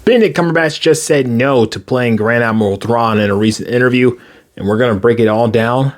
Benedict Cumberbatch just said no to playing Grand Admiral Thrawn in a recent interview, and we're going to break it all down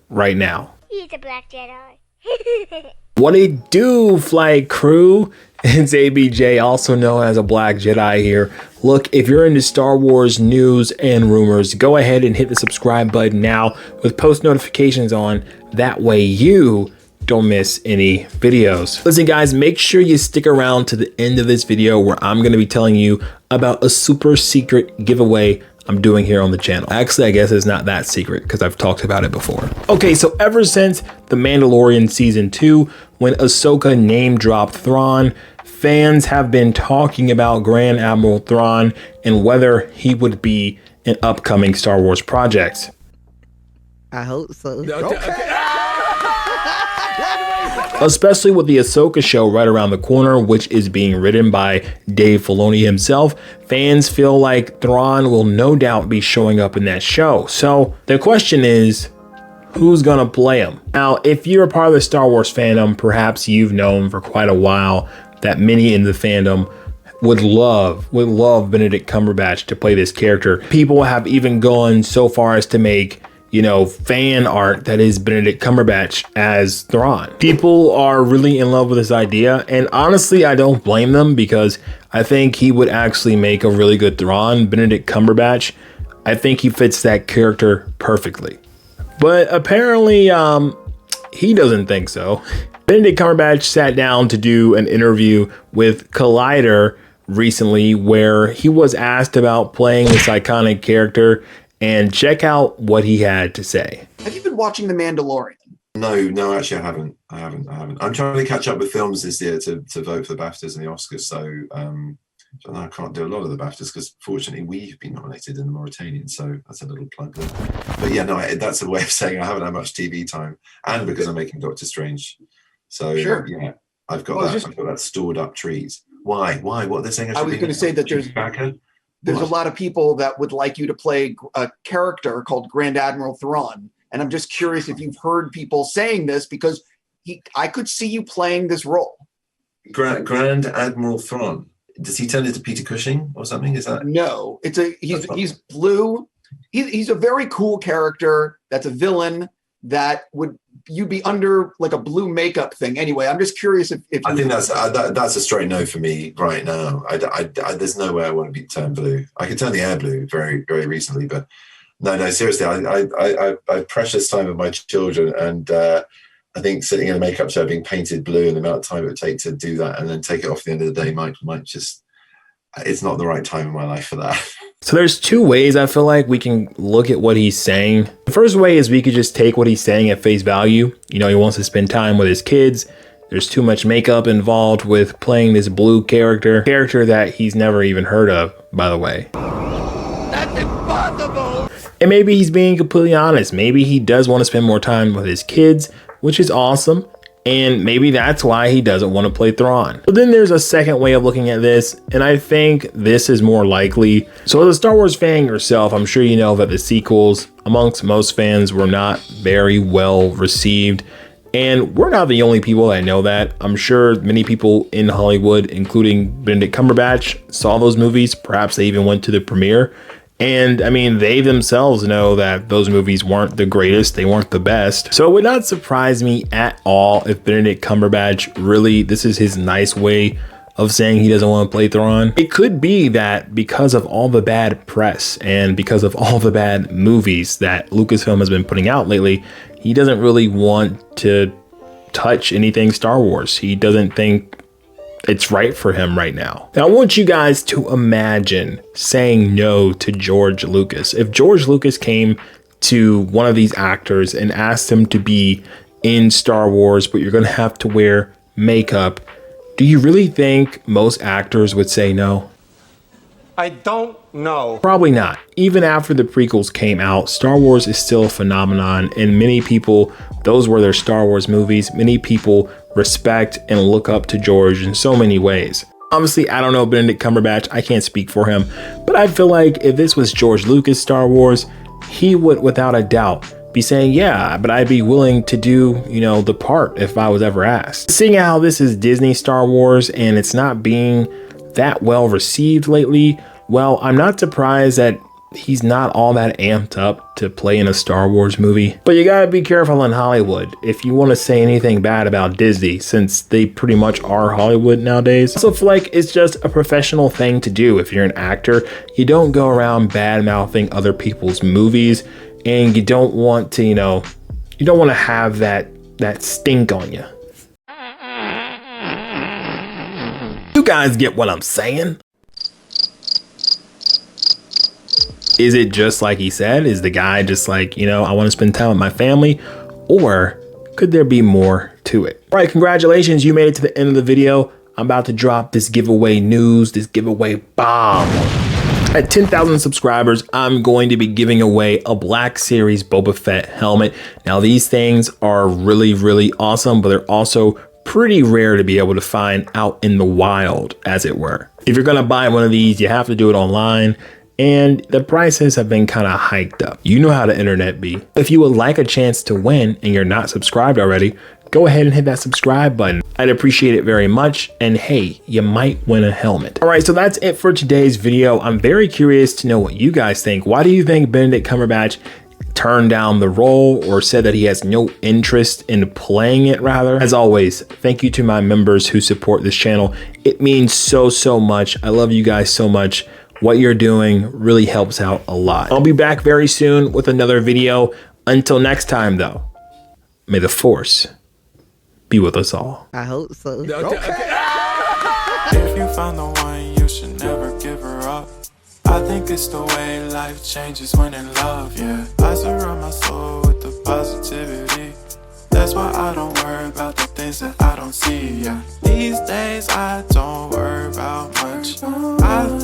right now. He's a Black Jedi. What it do, flight crew? It's ABJ, also known as A Black Jedi here. Look, if you're into Star Wars news and rumors, go ahead and hit the subscribe button now with post notifications on. That way you don't miss any videos. Listen guys, make sure you stick around to the end of this video where I'm going to be telling you about a super secret giveaway I'm doing here on the channel. Actually, I guess it's not that secret because I've talked about it before. Okay, so ever since The Mandalorian Season 2, when Ahsoka name dropped Thrawn, fans have been talking about Grand Admiral Thrawn and whether he would be in upcoming Star Wars projects. I hope so. Especially with the Ahsoka show right around the corner, which is being written by Dave Filoni himself, fans feel like Thrawn will no doubt be showing up in that show. So the question is, who's gonna play him? Now, if you're a part of the Star Wars fandom, perhaps you've known for quite a while that many in the fandom would love Benedict Cumberbatch to play this character. People have even gone so far as to make, you know, fan art that is Benedict Cumberbatch as Thrawn. People are really in love with this idea, and honestly, I don't blame them because I think he would actually make a really good Thrawn. Benedict Cumberbatch, I think he fits that character perfectly. But apparently, he doesn't think so. Benedict Cumberbatch sat down to do an interview with Collider recently where he was asked about playing this iconic character, and check out what he had to say. Have you been watching The Mandalorian? No, actually I haven't. I'm trying to catch up with films this year to vote for the BAFTAs and the Oscars, so I can't do a lot of the BAFTAs because fortunately we've been nominated in the Mauritanian, so that's a little plug there. But yeah, no, that's a way of saying I haven't had much TV time, and because I'm making Doctor Strange. So sure. Yeah, I've got that stored up trees. Why? What are they saying? I was going to say that there's a lot of people that would like you to play a character called Grand Admiral Thrawn. And I'm just curious if you've heard people saying this because I could see you playing this role. Grand Admiral Thrawn. Does he turn into Peter Cushing or something? Is that? No, he's blue. He's a very cool character. That's a villain that you'd be under like a blue makeup thing. Anyway, I'm just curious if I think that's a straight no for me right now. There's no way I want to be turned blue. I could turn the hair blue very, very recently, but no, seriously, I precious time with my children, and I think sitting in a makeup chair being painted blue and the amount of time it would take to do that and then take it off at the end of the day might just, it's not the right time in my life for that. So there's two ways I feel like we can look at what he's saying. The first way is we could just take what he's saying at face value. You know, he wants to spend time with his kids. There's too much makeup involved with playing this blue character that he's never even heard of, by the way. That's impossible. And maybe he's being completely honest. Maybe he does want to spend more time with his kids, which is awesome. And maybe that's why he doesn't want to play Thrawn. But then there's a second way of looking at this, and I think this is more likely. So as a Star Wars fan yourself, I'm sure you know that the sequels amongst most fans were not very well received. And we're not the only people that know that. I'm sure many people in Hollywood, including Benedict Cumberbatch, saw those movies. Perhaps they even went to the premiere. And I mean, they themselves know that those movies weren't the greatest, they weren't the best. So it would not surprise me at all if Benedict Cumberbatch really, this is his nice way of saying he doesn't want to play Thrawn. It could be that because of all the bad press and because of all the bad movies that Lucasfilm has been putting out lately, he doesn't really want to touch anything Star Wars. He doesn't think it's right for him right now. Now, I want you guys to imagine saying no to George Lucas. If George Lucas came to one of these actors and asked him to be in Star Wars, but you're going to have to wear makeup, do you really think most actors would say no? I don't know. Probably not. Even after the prequels came out, Star Wars is still a phenomenon, and many people, those were their Star Wars movies. Many people respect and look up to George in so many ways. Obviously, I don't know Benedict Cumberbatch. I can't speak for him, but I feel like if this was George Lucas Star Wars, he would without a doubt be saying, yeah, but I'd be willing to do, you know, the part if I was ever asked. Seeing how this is Disney Star Wars and it's not being that well received lately, well, I'm not surprised that he's not all that amped up to play in a Star Wars movie. But you gotta be careful in Hollywood if you want to say anything bad about Disney, since they pretty much are Hollywood nowadays. So I feel like it's just a professional thing to do. If you're an actor, you don't go around bad mouthing other people's movies, and you don't want to, you don't want to have that stink on you. You guys get what I'm saying? Is it just like he said? Is the guy just like, I want to spend time with my family? Or could there be more to it? All right, congratulations. You made it to the end of the video. I'm about to drop this giveaway news, this giveaway bomb. At 10,000 subscribers, I'm going to be giving away a Black Series Boba Fett helmet. Now, these things are really, really awesome, but they're also pretty rare to be able to find out in the wild, as it were. If you're going to buy one of these, you have to do it online. And the prices have been kind of hiked up. You know how the internet be. If you would like a chance to win and you're not subscribed already, go ahead and hit that subscribe button. I'd appreciate it very much. And hey, you might win a helmet. All right, so that's it for today's video. I'm very curious to know what you guys think. Why do you think Benedict Cumberbatch turned down the role, or said that he has no interest in playing it rather? As always, thank you to my members who support this channel. It means so much. I love you guys so much. What you're doing really helps out a lot. I'll be back very soon with another video. Until next time though, may the Force be with us all. I hope so. If you found the one, you should never give her up. I think it's the way life changes when in love, yeah. I surround my soul with the positivity. That's why I don't worry about the things that I don't see, yeah. These days I don't worry about much. I think